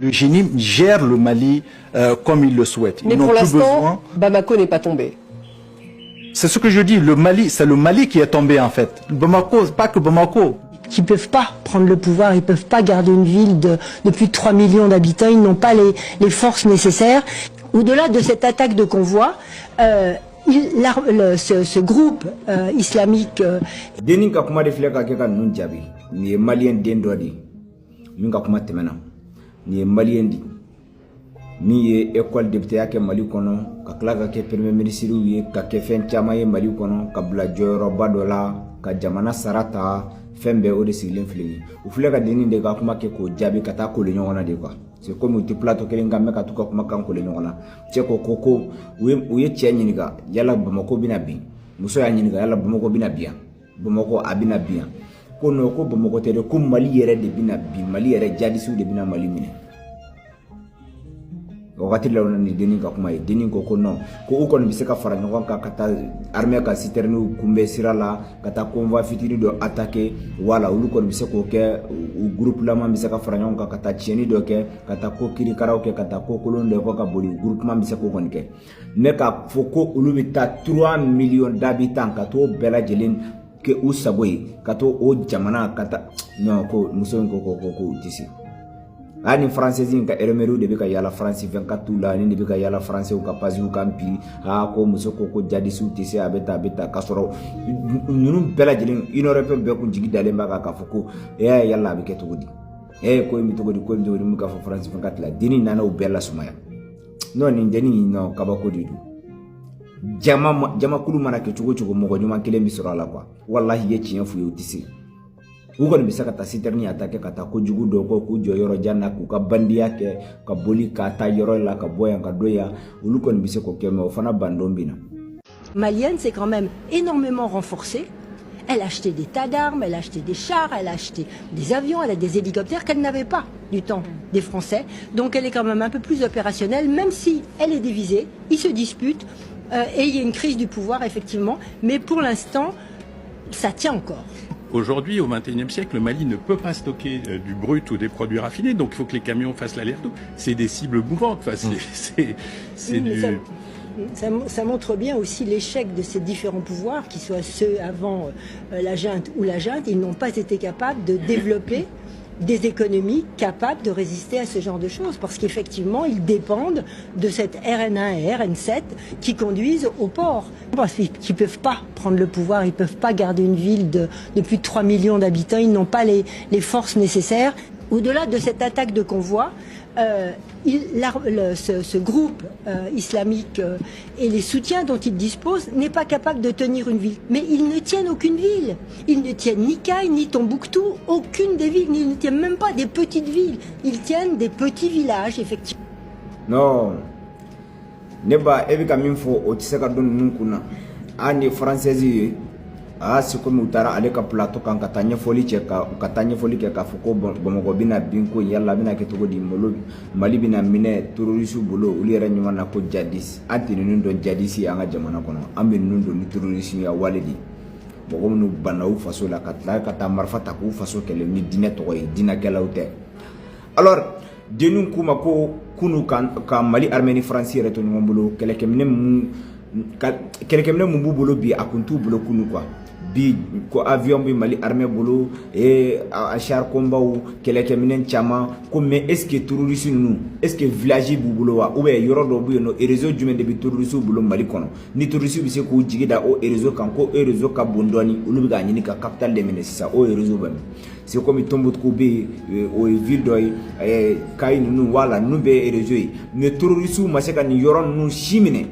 Le génie gère le Mali comme il le souhaite. Mais pour l'instant, Bamako n'est pas tombé. C'est ce que je dis, le Mali, c'est le Mali qui est tombé en fait. Bamako, pas que Bamako. Qui ne peuvent pas prendre le pouvoir, ils ne peuvent pas garder une ville de plus de 3 millions d'habitants, ils n'ont pas les forces nécessaires. Au-delà de cette attaque de convoi, ce groupe islamique... Denin ka kuma de filɛ ka kɛ ka ninnu jaabi nin ye maliyɛn den dɔ de ye min ka kuma tɛmɛna nin ye maliyɛn di min ye école députéya kɛ Mali kɔnɔ ka tila ka kɛ premier ministre ye ka kɛ fɛn caman ye Mali kɔnɔ ka bila jɔyɔrɔba dɔ la ka jamana sara ta fɛn bɛɛ o de sigilen filɛ nin u filɛ ka denin de ka kuma kɛ k'o jaabi ka taa kole ɲɔgɔn na de quoi c'est comme u tɛ plateau kelen kan mɛ ka t'u ka kumakan kole ɲɔgɔn na cɛ ko u ye cɛ ɲininka yala Bamako bɛna bin muso y'a ɲininka yala Bamako bɛna bin yan Bamako a bɛna bin yan ko non ko Bamako tɛ dɛ ko Mali yɛrɛ de bɛna bin Mali yɛrɛ jadisiw de bɛna Mali minɛ wagati la ni denin ka kuma ye denin ko non ko u kɔni bɛ se ka fara ɲɔgɔn kan ka taa armée ka citerne kunbɛn sira la ka taa convoi fitinin dɔ attaquer wala olu kɔni bɛ se k'o kɛ u groupe laman bɛ se ka fara ɲɔgɔn kan ka taa tiɲɛni dɔ kɛ ka taa ko kirikaraw kɛ ka taa ko kolon dɔ kɛ ka boli groupement bɛ se k'o kɔni kɛ mais k'a fɔ ko olu bɛ taa 3 millions d'habitants ka t'o bɛɛ lajɛlen kɛ u sago ye ka t'o jamana ka taa non ko muso in ko u tɛ se ani français in ka RMRU de bɛ ka yala France 24 la ni de bɛ ka yala français ka page kan bi ko muso ko jadisiw tɛ se a bɛ taa ka sɔrɔ ninnu bɛɛ lajɛlen Union européenne bɛɛ kun jigi dalen b'a kan k'a fɔ ko yala a bɛ kɛ cogo di ko in bɛ cogo di ko in bɛ cogo di min ka fɔ France 24 la dennin nana o bɛɛ lasumaya non nin dennin non kabako de don jamakulu mana kɛ cogo cogo mɔgɔ ɲuman kelen bɛ sɔrɔ a la quoi wallahi ye tiɲɛ f'u ye u tɛ se u kɔni bɛ se ka taa citerne attaquer ka taa kojugu dɔ kɔ k'u jɔ yɔrɔ jan na k'u ka bandiya kɛ ka boli ka taa yɔrɔ la ka bɔ yan ka don yan olu kɔni bɛ se k'o kɛ mais o fana bandon bɛ na. Malienne s'est quand même énormément renforcée. Elle a acheté des tas d'armes, elle a acheté des chars, elle a acheté des avions, elle a des hélicoptères qu'elle n'avait pas du temps des Français. Donc elle est quand même un peu plus opérationnelle, même si elle est divisée, ils se disputent et il y a une crise du pouvoir effectivement. Mais pour l'instant, ça tient encore. Aujourd'hui, au XXIe siècle, le Mali ne peut pas stocker du brut ou des produits raffinés, donc il faut que les camions fassent l'aller-retour. C'est des cibles mouvantes. Enfin, ça montre bien aussi l'échec de ces différents pouvoirs, qu'ils soient ceux avant la junte ou la junte. Ils n'ont pas été capables de développer des économies capables de résister à ce genre de choses, parce qu'effectivement, ils dépendent de cette RN1 et RN7 qui conduisent au port. Parce qu'ils ne peuvent pas prendre le pouvoir, ils ne peuvent pas garder une ville de plus de 3 millions d'habitants, ils n'ont pas les forces nécessaires. Au-delà de cette attaque de convoi, ce groupe islamique et les soutiens dont ils disposent n'est pas capable de tenir une ville. Mais ils ne tiennent aucune ville. Ils ne tiennent ni Kay, ni Tombouctou, aucune des villes. Ils ne tiennent même pas des petites villes. Ils tiennent des petits villages, effectivement. Non. Neba evika minfo otiseka don nunkuna. Ani française c'est comme utara ale ka plateau kan ka taa ɲɛfɔli kɛ k'a fɔ ko Bamako bɛna bin ko yalla bɛna kɛ cogo di Mali bɛna minɛ terroriste bolo olu yɛrɛ ɲuman na ko jadis an tɛ ninnu dɔn jadisi an ka jamana kɔnɔ an bɛ ninnu dɔn ni terroriste ya wale di mɔgɔ minnu banna u faso la ka tila ka taa marifa ta k'u faso kɛlɛ ni diinɛ tɔgɔ ye diinɛkɛlaw tɛ alors denninw k'u ma ko kunu ka Mali armée ni France yɛrɛ to ɲɔgɔn bolo kɛlɛkɛminɛ mun b'u bolo bi a kun t'u bolo kunu quoi bi ko avion bi Mali armée bolo a char combat kɛlɛkɛminɛ caman ko mais est-ce que terroriste ninnu est-ce que village b'u bolo wa ou bien yɔrɔ dɔ bɛ yen nɔ réseau jumɛn de bɛ terroriste bolo Mali kɔnɔ ni terroriste bɛ se k'u jigi da o réseau kan ko réseau ka bon dɔɔni olu bɛ k'a ɲini ka capitale de minɛ sisan o réseau bɛ min c'est comme Tombouctou bɛ yen o ye ville dɔ ye Kay ninnu wala ninnu bɛɛ ye réseau ye mais terroriste ma se ka nin yɔrɔ ninnu si minɛ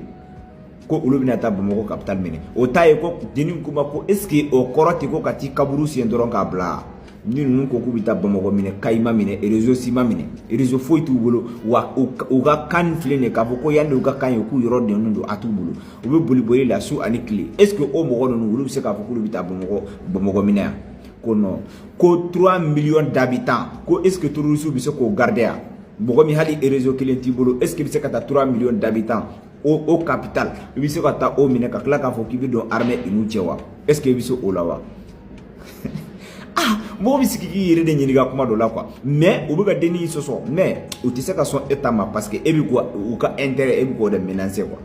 ko olu bɛna taa Bamako capitale minɛ o ta ye ko denin kuma ko est-ce que o kɔrɔ tɛ ko ka t'i kaburu sen dɔrɔn k'a bila ni ninnu ko k'u bɛ taa Bamako minɛ Kay ma minɛ réseau si ma minɛ réseau foyi t'u bolo wa u ka kan filɛ nin ye k'a fɔ ko yanni u ka kan ye k'u yɔrɔ dɔnnen don a t'u bolo u bɛ boli la su ani tile est-ce que o mɔgɔ ninnu olu bɛ se k'a fɔ k'olu bɛ taa Bamako minɛ yan ko non ko 3 millions d'habitants ko est-ce que terroriste bɛ se k'o garder yan mɔgɔ min hali réseau kelen t'i bolo est-ce que bɛ se ka taa 3 millions d'habitants au capital il se ka taa o minɛ ka tila k'a fɔ k'i bɛ don armée i n'u cɛ wa est-ce que i bɛ se o la wa mo bi siki yire de nyini ga kuma do la quoi mais o be ka deni soso mais o ti se ka son état ma parce que e bi quoi ou ka intérêt e bi ko de menacer quoi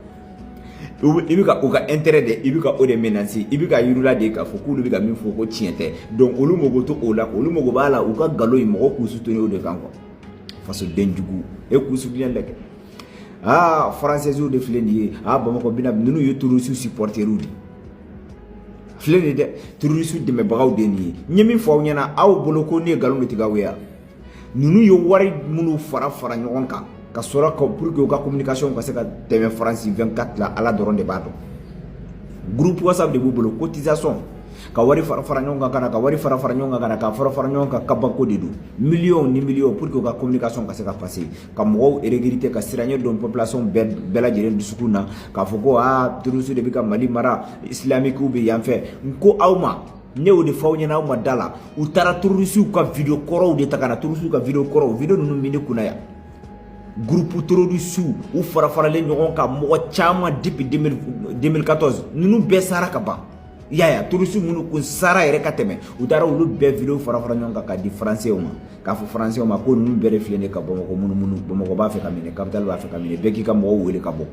ibi ka o ka intérêt de ibi ka o de menacer ibi ka yurula de ka fo kulu bi ka min fo ko tiente donc olu mogo to o la ko olu mogo bala o ka galo yi mogo ku soutenir o de kan quoi faso denjugu e ku soutenir lek ah français ou de flendi ah bamako bina nunu yo turu su supporter udi flendi de turu su de me bagaw de ni nyemi fo nyana aw bolo ko ne galo metiga weya nunu yo wari munu fara nyon kan ka sora ko pour que ka communication ka se ka teme France 24 la ala doron de bado groupe WhatsApp de bolo cotisation ka wari fara nyonga kana ka wari fara nyonga kana ka fara nyonga ka banko de do million ni million pour que ka communication ka se ka passer ka mo irrégularité ka siranye don population bela jere du sukuna ka foko turusu de bika Mali mara islamique ou bi yanfe ko awma ne o de fawnya na awma dala u tara turusu ka video koro de takana turusu ka video koro video nunu mini kunaya groupe terroriste ou fara le ñogon ka mo chama depuis 2014 nunu be sara ka ba yaya terroriste munu ko sara ere ka teme u dara ulu be video fara ñogon ka di français o ma ka fo français o ma ko nunu be reflene ka bo ko munu bo ko ba fe ka mine capital ba fe ka mine be ki ka mo wele ka bo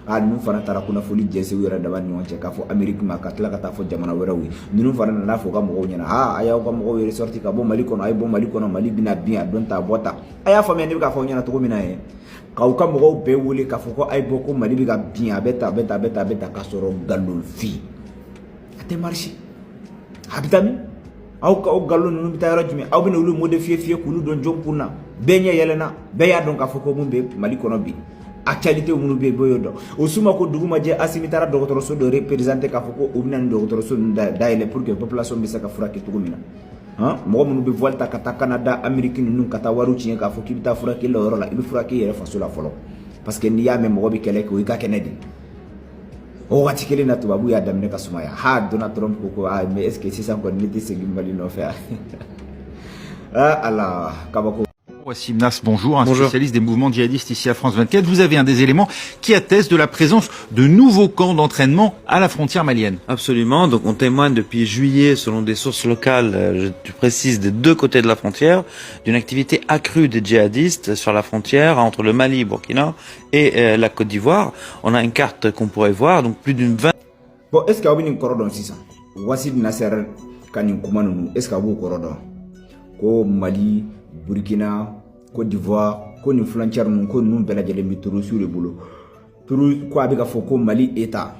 nunu fana tara kuna foli jesse wera da ban ñonche ka fo Amerique ma ka tla ka ta fo jamana wera wi nunu fana na fo ka mo ñana aya ko mo wele sorti ka bo Mali kono ay bo Mali kono Mali bina bien don ta bota aya fa me ne ka fo ñana to ko mina e ka uka mo be wele ka fo ko ay bo ko Mali bi ka bien beta ka soro galul fi ate marché habitami aw ka o gallo nunu bita rajumi aw bina wulu modifier kulu don jompuna benya yelena be ya don ka fo ko mun be Mali kono bi actualité munu be boyodo o suma ko duguma je asimitara docteur so do représenter ka foko o binan docteur so daile pour que population bi saka furaki tugumina mo munu be volta kata Canada Amerique nun kata waru ci ka foki bita furaki la worola ibi furaki yere faso la folo parce que niya me mo bi kele ko ka kenedi o wati kele na tubabu ya damne ka suma ya Donald Trump ko mais est-ce que c'est ça qu'on était segui Mali no faire Allah kabako. Wassim Nas, bonjour, spécialiste des mouvements djihadistes ici à France 24. Vous avez un des éléments qui atteste de la présence de nouveaux camps d'entraînement à la frontière malienne. Absolument, donc on témoigne depuis juillet, selon des sources locales, je précise, des deux côtés de la frontière, d'une activité accrue des djihadistes sur la frontière entre le Mali, Burkina et la Côte d'Ivoire. On a une carte qu'on pourrait voir, donc plus d'une 20... Bon, est-ce qu'il y a une corodon si ça Wassim Nasser, Kanin Koumanou, est-ce qu'il y a une corodon Ko Mali, Burkina, Côte d'Ivoire, ko ni frontière nun ko nun bela jele mi turu sur le boulot. Turu ko abi ka foko Mali état.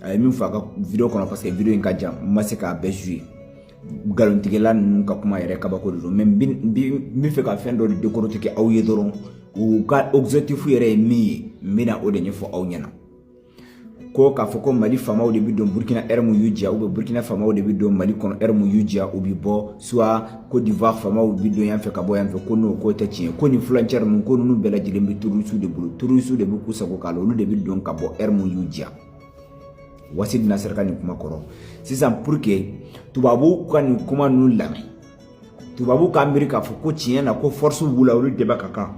Ay min fa ka vidéo kono parce que vidéo en ka jam ma se ka be jouer. Galon tigela nun ka kuma yere ka ba ko do même bi fe ka fen do de ko tike aw ye doron o ka objectif yere mi mina o de nyefo aw nyana. Ko ka foko Mali fama o de bi don Burkina ermu yujia ou Burkina fama o de bi don Mali kono ermu yujia ou bi bo soit Côte d'Ivoire fama o bi don yan fe ka bo yan fe ko no ko te tien ko ni frontière mun ko nu bela jile mi turu su de bulu turu su de bu ku sa ko kalo lu de bi don ka bo ermu yujia Wassim Nasser kan kuma koro sisan pour que tubabu kan kuma nu lami tubabu ka Amerika fo ko tien na ko force bula lu de ba kaka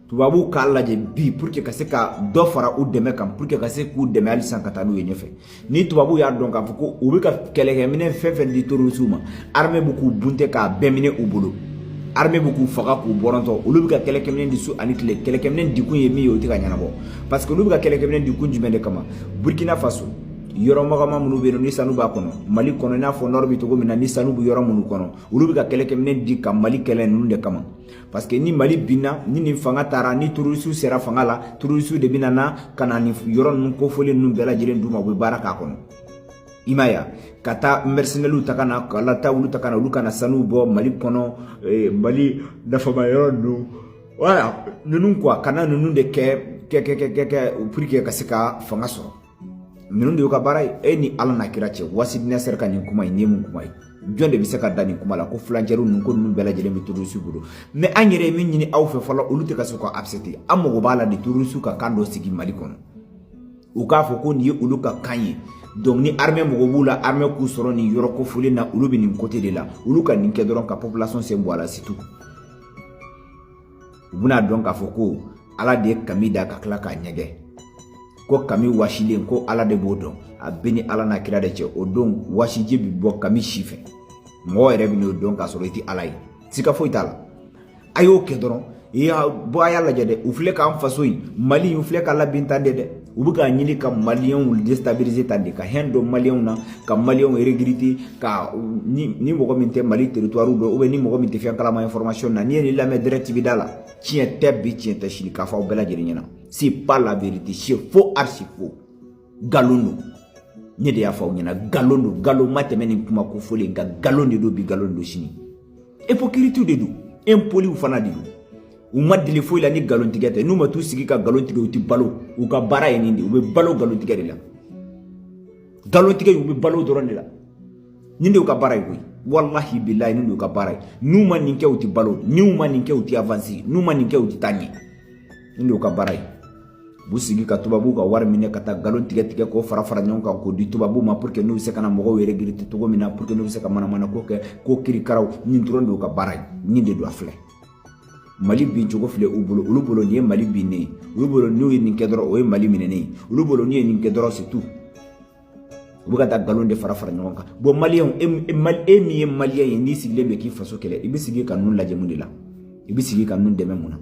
tubabu ka laje bi pour que ka se ka do fara u deme kam pour que ka se ku deme ali san katanu ye nyefe ni tubabu ya don ka foko u be ka keleke mine fefe di torosuma armée bu ku bunte ka bemine u bulu armée bu ku faga ku boronto u be ka keleke mine di su ani tile keleke mine di kun ye mi yo ti ka nyanabo parce que u be ka keleke mine di kun jumende kama Burkina Faso yoro magama munu be no ni sanu ba kono Mali kono na fo norbi to gomina ni sanu bu yoro munu kono u be ka keleke mine di kam Mali kelen nun de kama parce que ni Mali bina ni fanga tara ni turusu sera fanga la turusu de bina na kana ni yoron nun ko fole nun bela jiren duma bu baraka kono imaya kata mercenaires takana kala tawulu takana lukana sanu bo Mali kono Mali da fama yoron nu voilà nunun quoi kana nunun de ke pour que ka sika fanga so minun de ka barai ni ala na kirache Wassim Nasser kan kuma ni mun kuma jonde bi seka dani kuma la ko flancheru nun ko nun bela jele mi turusu bulu mais anyere min ni aw fe fala olu te ka suko abseti amogo bala di turusu ka kando sigi Mali kono u ka fo ko ni olu ka kanye donc ni armée mogo bula armée ku soro ni yoro ko fuli na olu bi ni côté de la olu ka ninke doron ka population se mboala situ buna donc ka fo ko ala de kamida ka kla ka nyege ko kami washilen ko ala de bodo a beni ala na kira de che o don washije bi bo kami shife mo yɛrɛ bi n'o dɔn k'a sɔrɔ i ti Ala ye sika foyi t'a la a y'o kɛ dɔrɔn bɔ a y'a lajɛ dɛ u filɛ k'an faso in Mali u filɛ ka labɛn tan de dɛ u bɛ k'a ɲini ka maliyɛnw déstabiliser tan de ka hɛn dɔn maliyɛnw na ka maliyɛnw regretter ka ni mɔgɔ min tɛ Mali territoire dɔn ou bien ni mɔgɔ min tɛ fɛn kalama information na n'i ye nin lamɛn direct bi da la tiɲɛ tɛ bi tiɲɛ tɛ sini k'a fɔ aw bɛɛ lajɛlen ɲɛna c'est pas la vérité c'est faux archi faux galon don ne de y'a fɔ aw ɲɛna galon don galon ma tɛmɛ nin kuma ko fɔlen nka galon de don bi galon don sini hypocrite de don impoliw fana de don u ma deli foyi la ni galon tigɛ tɛ n'u ma t'u sigi ka galon tigɛ u ti balo u ka baara ye nin de u bɛ balo galon tigɛ de la galon tigɛ u bɛ balo dɔrɔn de la nin de y'u ka baara ye koyi wallahi billahi nin de y'u ka baara ye n'u ma nin kɛ u ti balo n'u ma nin kɛ u ti avancer n'u ma nin kɛ u ti taa ɲɛ nin de y'u ka baara ye u sigi ka tubabuw ka wari minɛ ka taa galon tigɛ k'o fara ɲɔgɔn kan k'o di tubabuw ma pour que n'u bɛ se ka na mɔgɔw yɛrɛ giriti cogo min na pour que n'u bɛ se ka manamana ko kɛ ko kirikaraw nin dɔrɔn de y'u ka baara ye nin de don a filɛ Mali bin cogo filɛ u bolo olu bolo nin ye Mali binnen ye olu bolo n'u ye nin kɛ dɔrɔn o ye Mali minɛnen ye olu bolo n'u ye nin kɛ dɔrɔn c'est tout u bɛ ka taa galon de fara ɲɔgɔn kan bon maliyɛnw e min ye maliyɛn ye n'i sigilen bɛ k'i faso kɛlɛ i bɛ sigi ka ninnu lajɛ mun de la i bɛ sigi ka ninnu dɛmɛ mun na